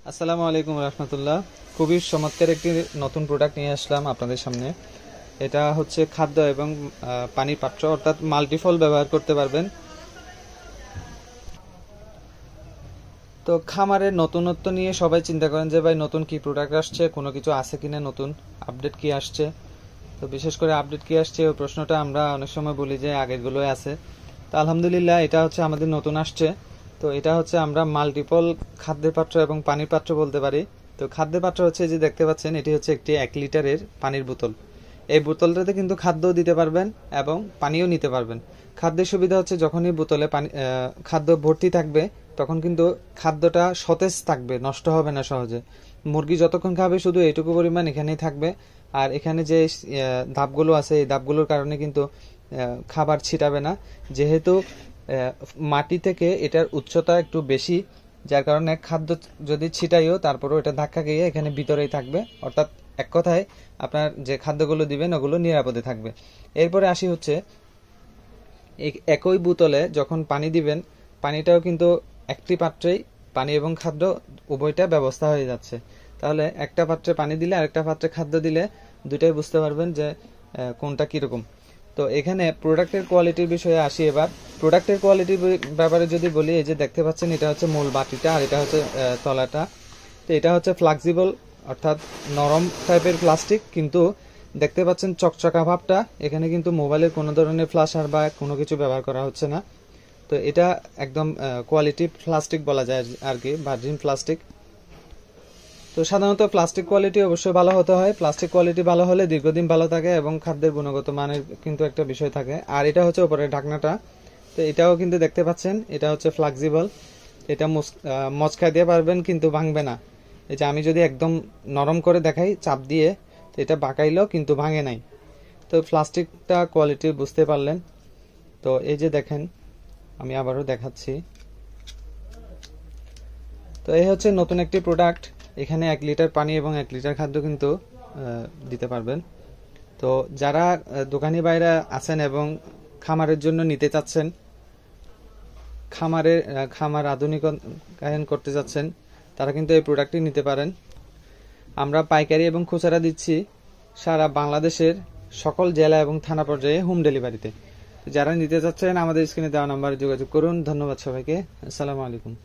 আসসালামু আলাইকুম রহমতুল্লাহ। খুবই চমৎকার একটি নতুন প্রোডাক্ট নিয়ে আসলাম আপনাদের সামনে। এটা হচ্ছে খাদ্য এবং পানির পাত্র, অর্থাৎ মাল্টিফল ব্যবহার করতে পারবেন। তো খামারের নতুনত্ব নিয়ে সবাই চিন্তা করেন যে ভাই নতুন কি প্রোডাক্ট আসছে, কোনো কিছু আছে কিনা, নতুন আপডেট কি আসছে। তো বিশেষ করে আপডেট কি আসছে ওই প্রশ্নটা আমরা অনেক সময় বলি যে আগেরগুলোই আছে। তো আলহামদুলিল্লাহ এটা হচ্ছে আমাদের নতুন আসছে। তো এটা হচ্ছে আমরা মাল্টিপল খাদ্যের পাত্র এবং পানির পাত্র বলতে পারি। তো খাদ্যের পাত্র হচ্ছে যে দেখতে পাচ্ছেন, এটি হচ্ছে একটি 1 লিটারের পানির বোতল। এই বোতলটাতে কিন্তু খাদ্যও দিতে পারবেন এবং পানিও নিতে পারবেন। খাদ্যের সুবিধা হচ্ছে যখনই বোতলে পানি খাদ্য ভর্তি থাকবে তখন কিন্তু খাদ্যটা সতেজ থাকবে, নষ্ট হবে না সহজে। মুরগি যতক্ষণ খাবে শুধু এইটুকু পরিমাণ এখানেই থাকবে। আর এখানে যে ধাপগুলো আছে এই ধাপগুলোর কারণে কিন্তু খাবার ছিটাবে না, যেহেতু মাটি থেকে এটার উচ্চতা একটু বেশি, যার কারণে খাদ্য যদি ছিটাইও তারপরেও এটা ধাক্কা খেয়ে এখানে ভিতরেই থাকবে। অর্থাৎ এক কথায় আপনার যে খাদ্যগুলো দিবেন ওগুলো নিরাপদে থাকবে। এরপরে আসি হচ্ছে একই বোতলে যখন পানি দিবেন, পানিটাও কিন্তু একটি পাত্রেই পানি এবং খাদ্য উভয়টা ব্যবস্থা হয়ে যাচ্ছে। তাহলে একটা পাত্রে পানি দিলে আরেকটা পাত্রে খাদ্য দিলে দুটাই বুঝতে পারবেন যে কোনটা কিরকম। তো এখানে প্রোডাক্টের কোয়ালিটির বিষয়ে আসি এবার। প্রোডাক্টের কোয়ালিটির ব্যাপারে যদি বলি, এই যে দেখতে পাচ্ছেন এটা হচ্ছে মূল বাটিটা আর এটা হচ্ছে তলাটা। তো এটা হচ্ছে ফ্লেক্সিবল, অর্থাৎ নরম টাইপের প্লাস্টিক, কিন্তু দেখতে পাচ্ছেন চকচকা ভাবটা। এখানে কিন্তু মোবাইলের কোনো ধরনের ফ্লাশার বা কোনো কিছু ব্যবহার করা হচ্ছে না। তো এটা একদম কোয়ালিটি প্লাস্টিক বলা যায় আর কি, ভার্জিন প্লাস্টিক। তো সাধারণত প্লাস্টিক কোয়ালিটি অবশ্যই ভালো হতে হয়। প্লাস্টিক কোয়ালিটি ভালো হলে দীর্ঘদিন ভালো থাকে এবং খাদ্যের গুণগত মানের কিন্তু একটা বিষয় থাকে। আর এটা হচ্ছে উপরের ঢাকনাটা। তো এটাও কিন্তু দেখতে পাচ্ছেন, এটা হচ্ছে ফ্লেক্সিবল। এটা মচকা দিয়ে পারবেন কিন্তু ভাঙবে না। এই যে আমি যদি একদম নরম করে দেখাই চাপ দিয়ে, তো এটা বাঁকাইলেও কিন্তু ভাঙে নাই। তো প্লাস্টিকটা কোয়ালিটি বুঝতে পারলেন। তো এই যে দেখেন, আমি আবারও দেখাচ্ছি। তো এই হচ্ছে নতুন একটি প্রোডাক্ট। এখানে 1 লিটার পানি এবং 1 লিটার খাদ্য কিন্তু দিতে পারবেন। তো যারা দোকানি বাইরা আছেন এবং খামারের জন্য নিতে চাচ্ছেন, খামার আধুনিকায়ন করতে যাচ্ছেন, তারা কিন্তু এই প্রোডাক্টটি নিতে পারেন। আমরা পাইকারি এবং খুচরা দিচ্ছি সারা বাংলাদেশের সকল জেলা এবং থানা পর্যায়ে হোম ডেলিভারিতে। যারা নিতে চাচ্ছেন আমাদের স্ক্রিনে দেওয়া নাম্বারে যোগাযোগ করুন। ধন্যবাদ সবাইকে। আসসালামু আলাইকুম।